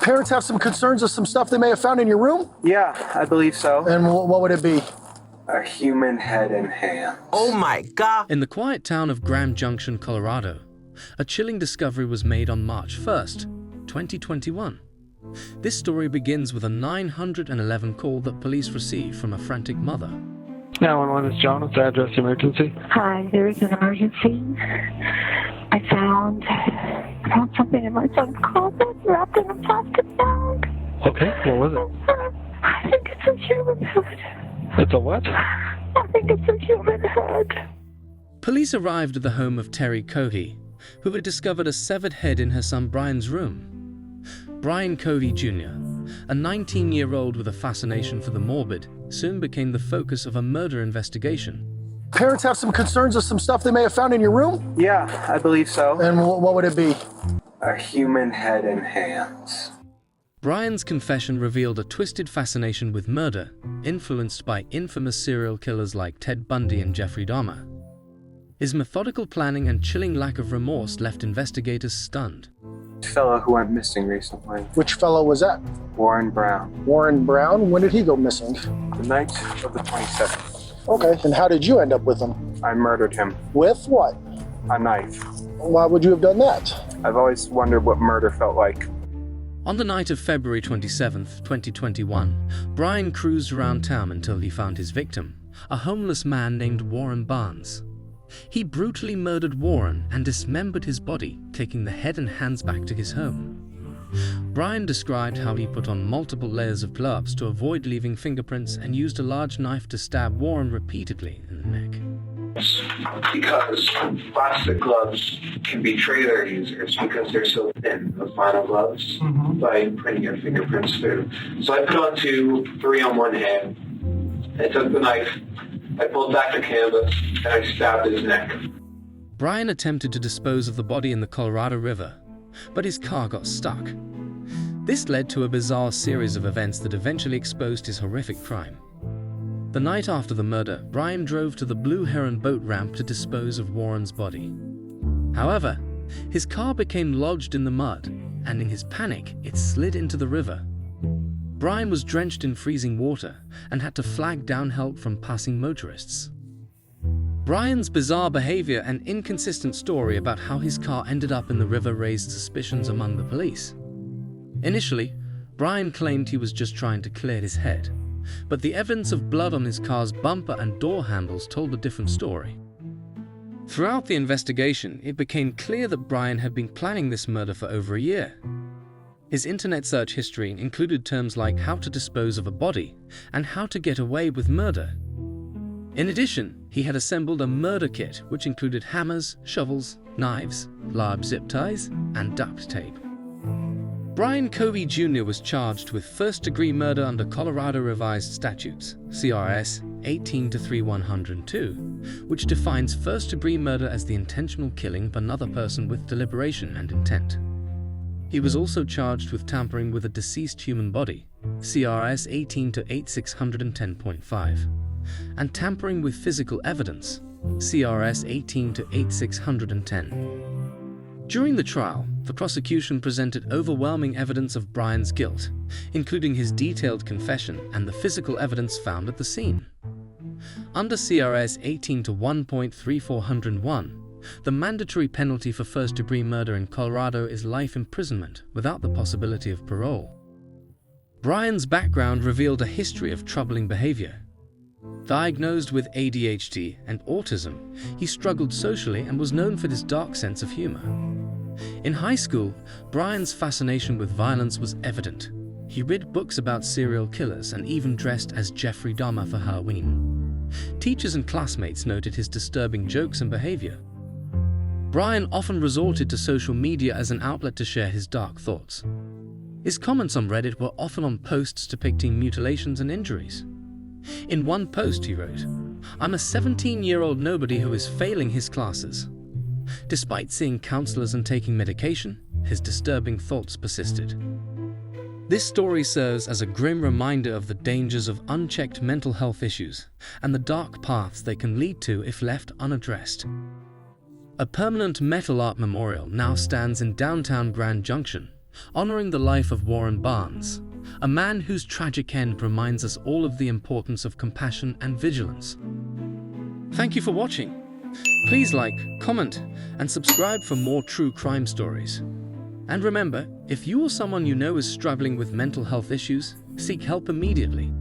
Parents have some concerns of some stuff they may have found in your room? Yeah, I believe so. And what would it be? A human head and hands. Oh my God! In the quiet town of Grand Junction, Colorado, a chilling discovery was made on March 1st, 2021. This story begins with a 911 call that police received from a frantic mother. 911 is John. What's the address emergency? Hi, there is an emergency. I found something in my son's closet wrapped in a plastic bag. Okay, what was it? I think it's a human head. It's a what? I think it's a human head. Police arrived at the home of Terry Cohee, who had discovered a severed head in her son Brian's room. Brian Cohee Jr., a 19-year-old with a fascination for the morbid, soon became the focus of a murder investigation. Parents have some concerns of some stuff they may have found in your room? Yeah, I believe so. And what would it be? A human head and hands. Brian's confession revealed a twisted fascination with murder, influenced by infamous serial killers like Ted Bundy and Jeffrey Dahmer. His methodical planning and chilling lack of remorse left investigators stunned. Fellow who went missing recently. Which fellow was that? Warren Brown. Warren Brown? When did he go missing? The night of the 27th. Okay, and how did you end up with him? I murdered him. With what? A knife. Why would you have done that? I've always wondered what murder felt like. On the night of February 27, 2021, Brian cruised around town until he found his victim, a homeless man named Warren Barnes. He brutally murdered Warren and dismembered his body, taking the head and hands back to his home. Brian described how he put on multiple layers of gloves to avoid leaving fingerprints and used a large knife to stab Warren repeatedly in the neck. Because plastic gloves can betray their users because they're so thin, the vinyl gloves, by putting your fingerprints through. So I put on 3 on one hand. I took the knife, I pulled back the canvas, and I stabbed his neck. Brian attempted to dispose of the body in the Colorado River, but his car got stuck. This led to a bizarre series of events that eventually exposed his horrific crime. The night after the murder, Brian drove to the Blue Heron boat ramp to dispose of Warren's body. However, his car became lodged in the mud, and in his panic, it slid into the river. Brian was drenched in freezing water and had to flag down help from passing motorists. Brian's bizarre behavior and inconsistent story about how his car ended up in the river raised suspicions among the police. Initially, Brian claimed he was just trying to clear his head, but the evidence of blood on his car's bumper and door handles told a different story. Throughout the investigation, it became clear that Brian had been planning this murder for over a year. His internet search history included terms like how to dispose of a body and how to get away with murder. In addition, he had assembled a murder kit which included hammers, shovels, knives, large zip ties, and duct tape. Brian Cohee Jr. was charged with first-degree murder under Colorado Revised Statutes, CRS 18-3102, which defines first-degree murder as the intentional killing of another person with deliberation and intent. He was also charged with tampering with a deceased human body, CRS 18-8610.5, and tampering with physical evidence, CRS 18-8610. During the trial, the prosecution presented overwhelming evidence of Brian's guilt, including his detailed confession and the physical evidence found at the scene. Under CRS 18-1.3401, the mandatory penalty for first-degree murder in Colorado is life imprisonment without the possibility of parole. Brian's background revealed a history of troubling behavior. Diagnosed with ADHD and autism, he struggled socially and was known for his dark sense of humor. In high school, Brian's fascination with violence was evident. He read books about serial killers and even dressed as Jeffrey Dahmer for Halloween. Teachers and classmates noted his disturbing jokes and behavior. Brian often resorted to social media as an outlet to share his dark thoughts. His comments on Reddit were often on posts depicting mutilations and injuries. In one post he wrote, "I'm a 17-year-old nobody who is failing his classes." Despite seeing counselors and taking medication, his disturbing thoughts persisted. This story serves as a grim reminder of the dangers of unchecked mental health issues and the dark paths they can lead to if left unaddressed. A permanent metal art memorial now stands in downtown Grand Junction, honoring the life of Warren Barnes, a man whose tragic end reminds us all of the importance of compassion and vigilance. Thank you for watching. Please like, comment, and subscribe for more true crime stories. And remember, if you or someone you know is struggling with mental health issues, seek help immediately.